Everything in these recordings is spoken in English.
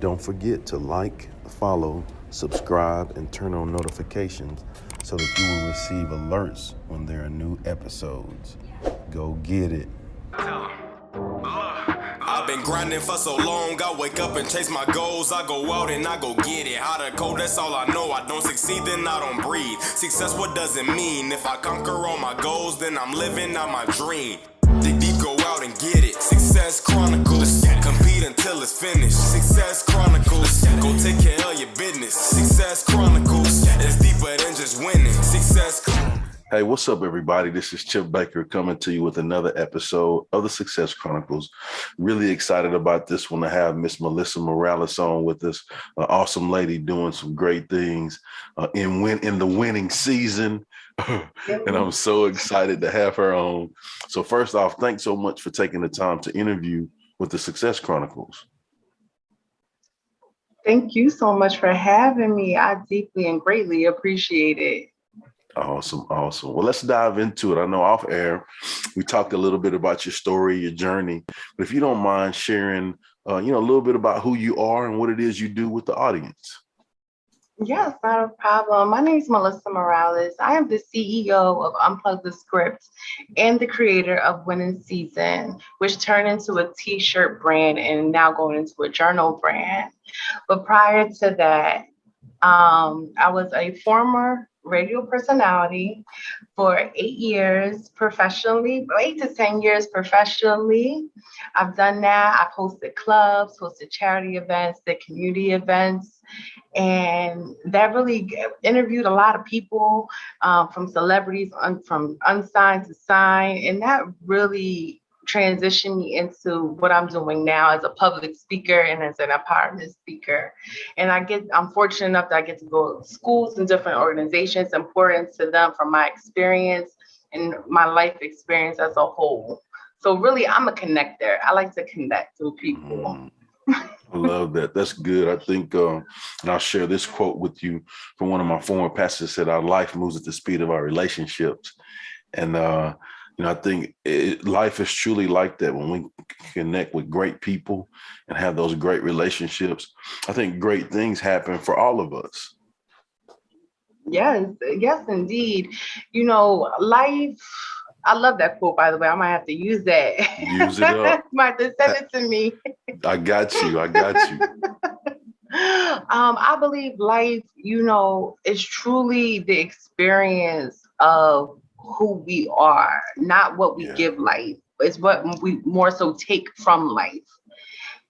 Don't forget to like, follow, subscribe, and turn on notifications so that you will receive alerts when there are new episodes. Go get it. I've been grinding for so long, I wake up and chase my goals. I go out and I go get it. How to code, that's all I know. I don't succeed, then I don't breathe. Success, what does it mean? If I conquer all my goals, then I'm living out my dream. Dig deep, go out and get it. Success Chronicles, compete until it's finished. Success Chronicles, go take care of your business. Success Chronicles, it's deeper than just winning. Success Chronicles. Hey, what's up, everybody? This is Chip Baker coming to you with another episode of the Success Chronicles. Really excited about this one to have Miss Melissa Morales on with us, an awesome lady doing some great things in the winning season. And I'm so excited to have her on. So first off, thanks so much for taking the time to interview with the Success Chronicles. Thank you so much for having me. I deeply and greatly appreciate it. Awesome. Well, let's dive into it. I know off air, we talked a little bit about your story, your journey, but if you don't mind sharing, a little bit about who you are and what it is you do with the audience. Yes, not a problem. My name is Melissa Morales. I am the CEO of Unplug the Script and the creator of Winning Season, which turned into a t-shirt brand and now going into a journal brand. But prior to that, I was a former radio personality for 8 years professionally, 8 to 10 years professionally. I've done that. I've hosted clubs, hosted charity events, did community events, and that really interviewed a lot of people, from celebrities, from unsigned to signed, and that really transitioned me into what I'm doing now as a public speaker and as an empowerment speaker. And I'm fortunate enough that I get to go to schools and different organizations and pour into them from my experience and my life experience as a whole. So really, I'm a connector. I like to connect with people. I love that. That's good. I think, and I'll share this quote with you from one of my former pastors, said, our life moves at the speed of our relationships. And, I think life is truly like that when we connect with great people and have those great relationships. I think great things happen for all of us. Yes, indeed. Life, I love that quote, by the way. I might have to use that. Use it up. Might have to send it to me. I got you. I believe life, is truly the experience of who we are, not what we give life. It's what we more so take from life.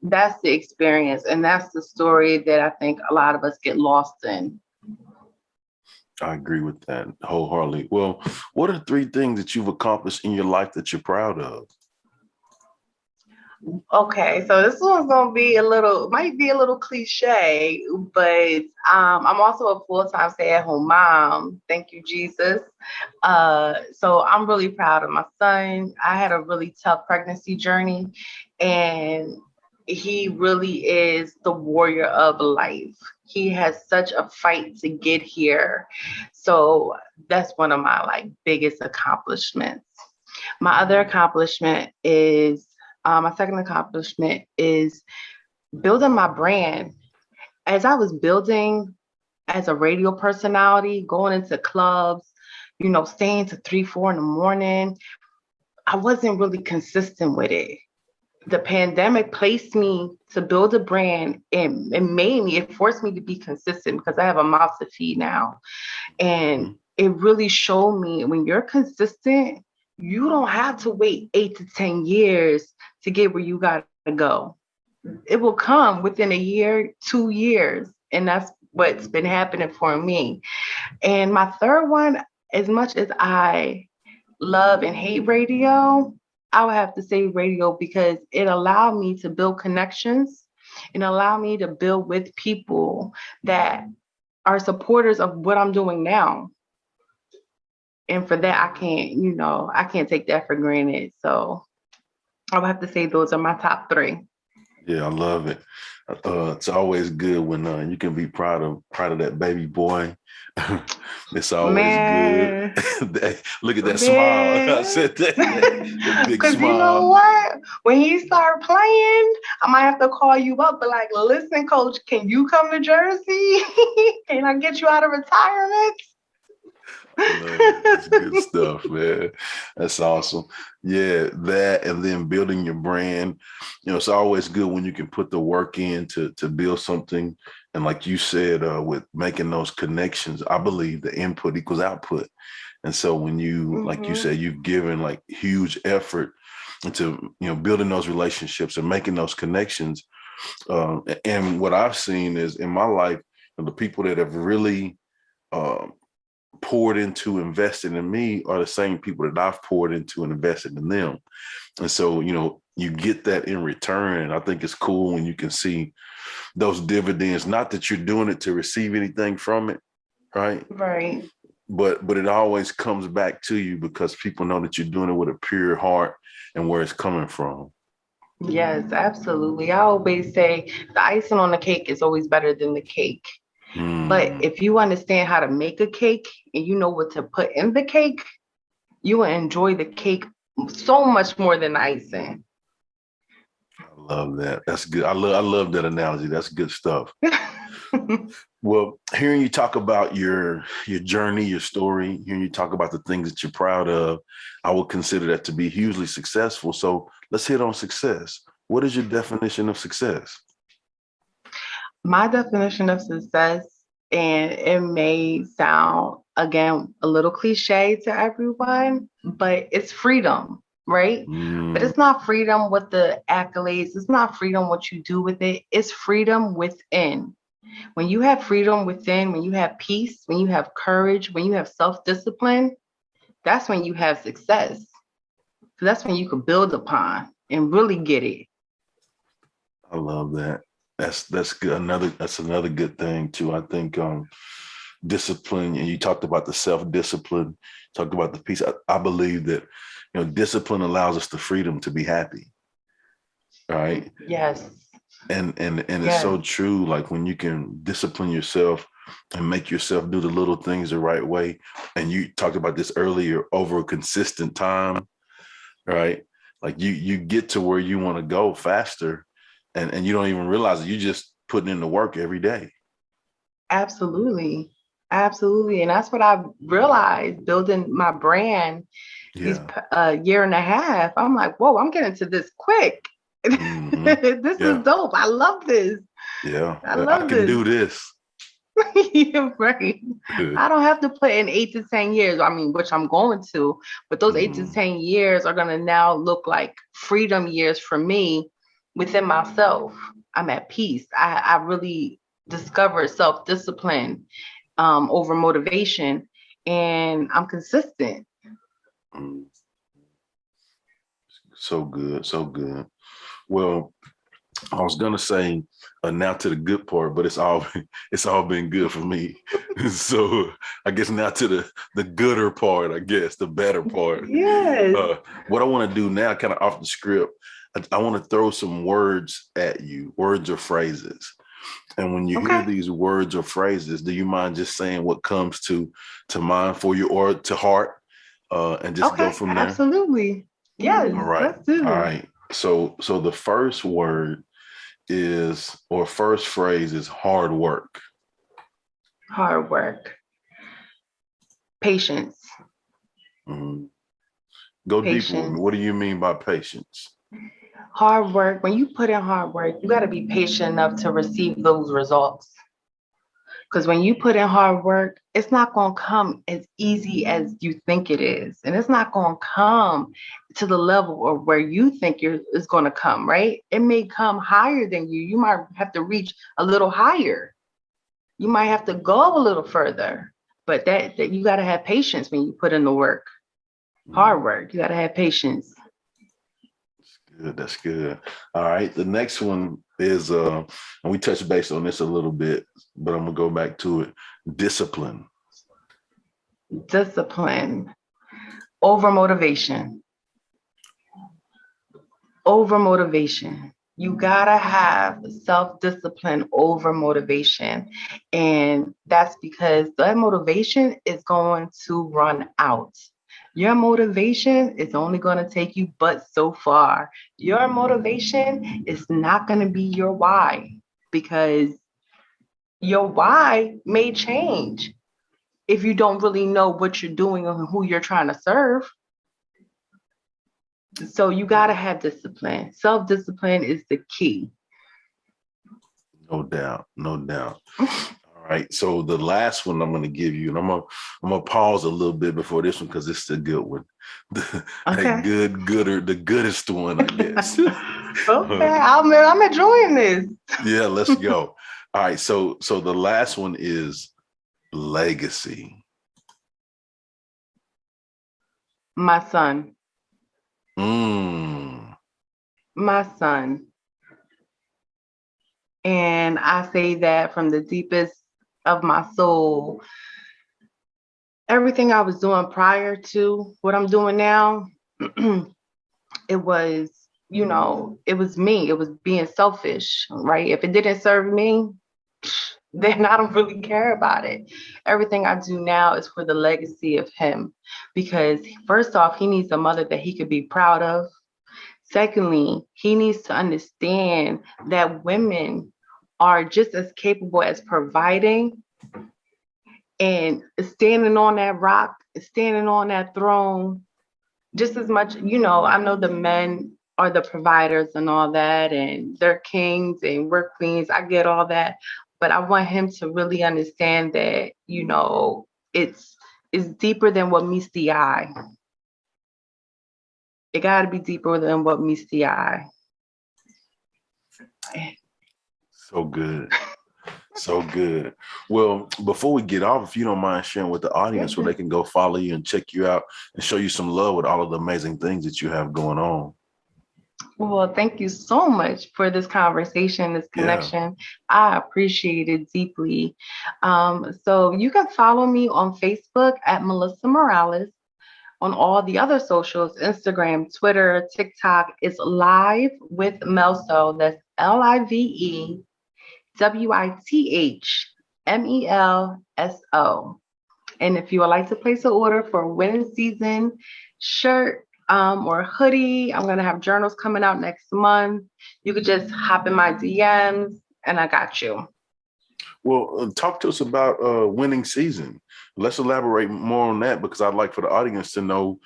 That's the experience. And that's the story that I think a lot of us get lost in. I agree with that wholeheartedly. Well, what are 3 things that you've accomplished in your life that you're proud of? Okay, so this one's gonna be might be a little cliche, but I'm also a full-time stay-at-home mom. Thank you, Jesus. So I'm really proud of my son. I had a really tough pregnancy journey, and he really is the warrior of life. He has such a fight to get here. So that's one of my biggest accomplishments. My other accomplishment is my second accomplishment is building my brand. As I was building as a radio personality, going into clubs, staying to 3, 4 in the morning, I wasn't really consistent with it. The pandemic placed me to build a brand, and it forced me to be consistent because I have a mouth to feed now. And it really showed me when you're consistent, you don't have to wait 8 to 10 years to get where you got to go. It will come within a year, 2 years. And that's what's been happening for me. And my third one, as much as I love and hate radio, I would have to say radio because it allowed me to build connections and allowed me to build with people that are supporters of what I'm doing now. And for that, I can't take that for granted. So I would have to say those are my top 3. Yeah, I love it. It's always good when you can be proud of that baby boy. It's always good. Man, Look at that smile. I man. said that big Because you know smile. what? When he start playing, I might have to call you up, but like, listen, coach, can you come to Jersey? Can I get you out of retirement? I love it. That's good stuff, man. That's awesome. Yeah, that and then building your brand. It's always good when you can put the work in to build something. And like you said, with making those connections, I believe the input equals output. And so when you, like you Mm-hmm. said, you've given like huge effort into, building those relationships and making those connections. And what I've seen is in my life, the people that have really um, poured into investing in me are the same people that I've poured into and invested in them. And so, you get that in return. And I think it's cool when you can see those dividends, not that you're doing it to receive anything from it, right? Right. But it always comes back to you because people know that you're doing it with a pure heart and where it's coming from. Yes, absolutely. I always say the icing on the cake is always better than the cake. But Mm, if you understand how to make a cake and you know what to put in the cake, you will enjoy the cake so much more than the icing. I love that. That's good. I love that analogy. That's good stuff. Well, hearing you talk about your journey, your story, hearing you talk about the things that you're proud of, I would consider that to be hugely successful. So let's hit on success. What is your definition of success? My definition of success, and it may sound again a little cliche to everyone, but it's freedom, right? But Mm, it's not freedom with the accolades, it's not freedom what you do with it, it's freedom within. When you have freedom within, when you have peace, when you have courage, when you have self-discipline, that's when you have success. So that's when you could build upon and really get it. I love that. That's good. That's another good thing too. I think discipline, and you talked about the self-discipline, talked about the peace. I believe that discipline allows us the freedom to be happy, right? Yes. And it's Yes. so true. Like when you can discipline yourself and make yourself do the little things the right way. And you talked about this earlier, over a consistent time, right? Like you get to where you want to go faster, and you don't even realize it. You just putting in the work every day. Absolutely. Absolutely. And that's what I've realized building my brand these Yeah. year and a half. I'm like, whoa, I'm getting to this quick. Hmm. This is Yeah. dope. I love this. Yeah. I I love can this. do this. Yeah, right. I don't have to put in 8 to 10 years. I mean, which I'm going to, but those eight to Mhm. 10 years are going to now look like freedom years for me within myself. I'm at peace. I really discovered self-discipline over motivation, and I'm consistent. Mm. So good. So good. Well, I was gonna say now to the good part, but it's all been good for me. So I guess now to the gooder part, I guess the better part. Yes. What I want to do now, kind of off the script, I want to throw some words at you, words or phrases. And when you hear Okay. these words or phrases, do you mind just saying what comes to mind for you or to heart, and just go Okay. from there? Absolutely. Yes. All right. Let's All do. right. So the first word is, or first phrase is hard work. Hard work. Patience. Mhm. Go deeper with me. Patience. What do you mean by patience? Hard work. When you put in hard work, you got to be patient enough to receive those results. Because when you put in hard work, it's not going to come as easy as you think it is. And it's not going to come to the level of where you think it's going to come, right? It may come higher than you. You might have to reach a little higher. You might have to go a little further. But that you got to have patience when you put in the work. Mm, Hard work. You got to have patience. good. That's good. All right. The next one is, and we touched base on this a little bit, but I'm gonna go back to it. Discipline. Discipline. Over motivation. Over motivation. You gotta have self-discipline over motivation. And that's because that motivation is going to run out. Your motivation is only going to take you but so far. Your motivation is not going to be your why, because your why may change if you don't really know what you're doing and who you're trying to serve. So you got to have discipline. Self-discipline is the key. No doubt. No doubt. All right. So the last one I'm going to give you, and I'm gonna pause a little bit before this one because it's the good one. Okay. The goodest one, I guess. Okay. I'm enjoying this. Yeah, let's go. All right. So the last one is legacy. My son. Mm. My son. And I say that from the deepest of my soul. Everything I was doing prior to what I'm doing now, it was, it was me. It was being selfish, right? If it didn't serve me, then I don't really care about it. Everything I do now is for the legacy of him, because first off, he needs a mother that he could be proud of. Secondly, he needs to understand that women are just as capable as providing and standing on that rock, standing on that throne, just as much. I know the men are the providers and all that, and they're kings and we're queens. I get all that. But I want him to really understand that, it's deeper than what meets the eye. It got to be deeper than what meets the eye. So good. So good. Well, before we get off, if you don't mind sharing with the audience where they can go follow you and check you out and show you some love with all of the amazing things that you have going on. Well, thank you so much for this conversation, this connection. Yeah. I appreciate it deeply. So you can follow me on Facebook at Melissa Morales. On all the other socials, Instagram, Twitter, TikTok, it's Live with Melso. That's LiveWithMelso. And if you would like to place an order for a winning season shirt or hoodie, I'm going to have journals coming out next month. You could just hop in my DMs and I got you. Well, talk to us about winning season. Let's elaborate more on that, because I'd like for the audience to know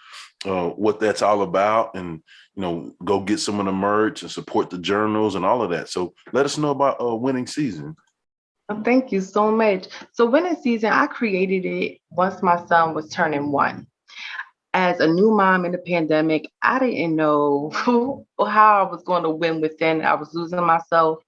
what that's all about, and go get some of the merch and support the journals and all of that. So let us know about winning season. Thank you so much. So winning season, I created it once my son was turning 1. As a new mom in the pandemic, I didn't know how I was going to win within. I was losing myself.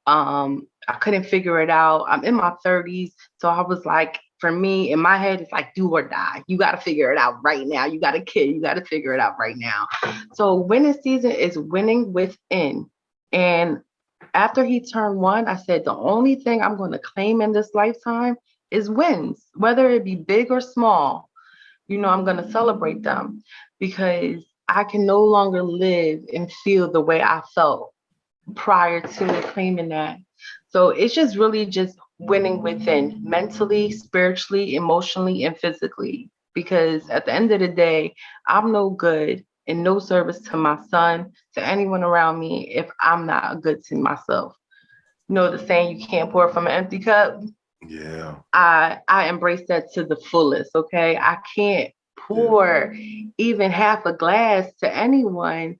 I couldn't figure it out. I'm in my 30s. So I was like, for me, in my head, it's like do or die. You got to figure it out right now. You got a kid. You got to figure it out right now. So winning season is winning within. And after he turned 1, I said, the only thing I'm going to claim in this lifetime is wins, whether it be big or small. I'm going to celebrate them, because I can no longer live and feel the way I felt prior to claiming that. So it's just really just winning within, mentally, spiritually, emotionally, and physically, because at the end of the day, I'm no good and no service to my son, to anyone around me, if I'm not good to myself. The saying, you can't pour from an empty cup. Yeah. I embrace that to the fullest. Okay. I can't pour even half a glass to anyone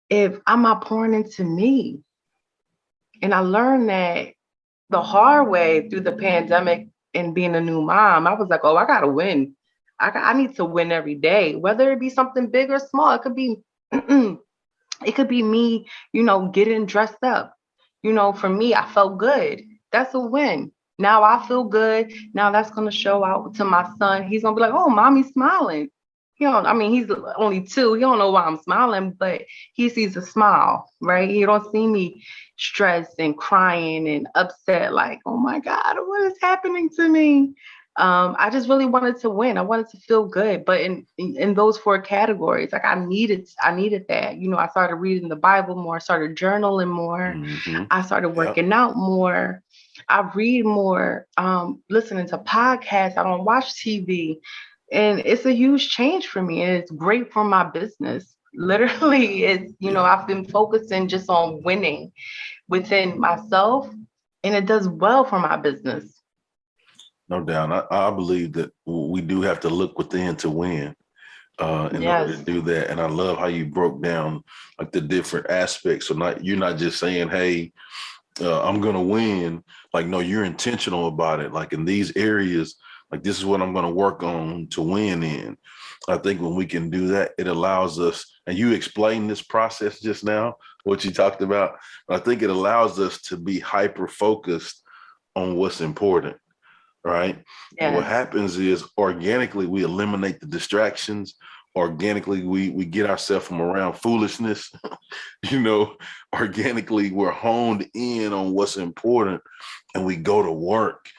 if I'm not pouring into me. And I learned that the hard way through the pandemic and being a new mom. I was like, oh, I got to win. I need to win every day, whether it be something big or small. It could be, it could be me, getting dressed up. For me, I felt good. That's a win. Now I feel good. Now that's going to show out to my son. He's going to be like, oh, mommy's smiling. He's only 2. He don't know why I'm smiling, but he sees a smile, right? He don't see me stressed and crying and upset, like, oh my God, what is happening to me? I just really wanted to win. I wanted to feel good. But in those four categories, like I needed that. You know, I started reading the Bible more, I started journaling more, Mm-hmm. I started Yep. working out more, I read more, listening to podcasts, I don't watch TV. And it's a huge change for me. And it's great for my business. Literally, it's, you know, Yeah. I've been focusing just on winning within myself, and it does well for my business. No doubt. I believe that we do have to look within to win in order to Yes. do that. And I love how you broke down like the different aspects. So you're not just saying, hey, I'm going to win. Like, no, you're intentional about it. Like in these areas, like this is what I'm going to work on to win in. I think when we can do that, it allows us, and you explained this process just now, what you talked about. I think it allows us to be hyper focused on what's important. Right. And what Yes. happens is organically we eliminate the distractions. Organically, we get ourselves from around foolishness. You know, organically we're honed in on what's important and we go to work.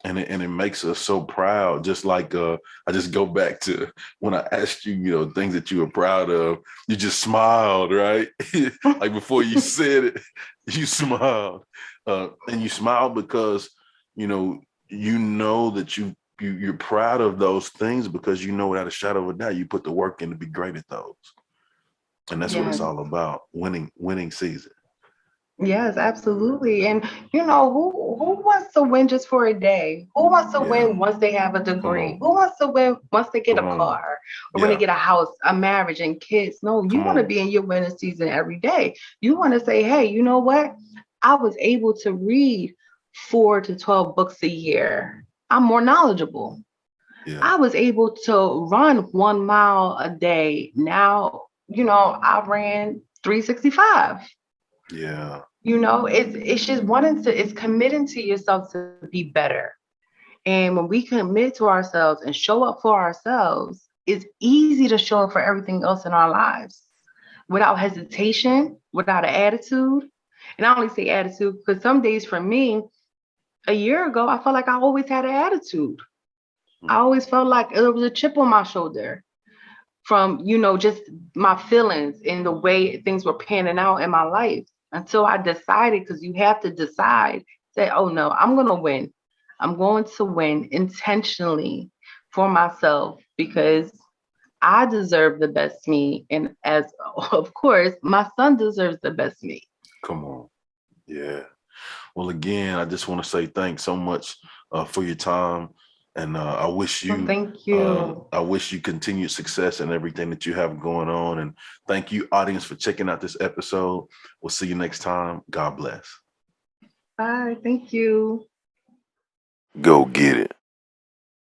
And it makes us so proud. Just like I just go back to when I asked you, you know, things that you were proud of, you just smiled, right? Like before you said it, you smiled. And you smiled because, you know that you're proud of those things because you know without a shadow of a doubt you put the work in to be great at those. And that's what it's Yes. all about, winning season. Yes, absolutely. And you know, who wants to win just for a day? Who wants to Yeah. win once they have a Come degree? on. Who wants to win once they get Come a on. car or when they Yeah. get a house, a marriage, and kids? No, you Come want to on. be in your winning season every day. You want to say, hey, you know what? I was able to read 4 to 12 books a year. I'm more knowledgeable. Yeah. I was able to run 1 mile a day. Now, you know, I ran 365. Yeah. You know, it's just it's committing to yourself to be better. And when we commit to ourselves and show up for ourselves, it's easy to show up for everything else in our lives without hesitation, without an attitude. And I only say attitude because some days for me, a year ago, I felt like I always had an attitude. I always felt like there was a chip on my shoulder from, you know, just my feelings and the way things were panning out in my life until I decided, because you have to decide, say, oh no, I'm going to win. I'm going to win intentionally for myself because I deserve the best me. And as of course, my son deserves the best me. Come on. Yeah. Well, again, I just want to say thanks so much for your time. And Well, thank you. I wish you continued success in everything that you have going on. And thank you, audience, for checking out this episode. We'll see you next time. God bless. Bye. Thank you. Go get it.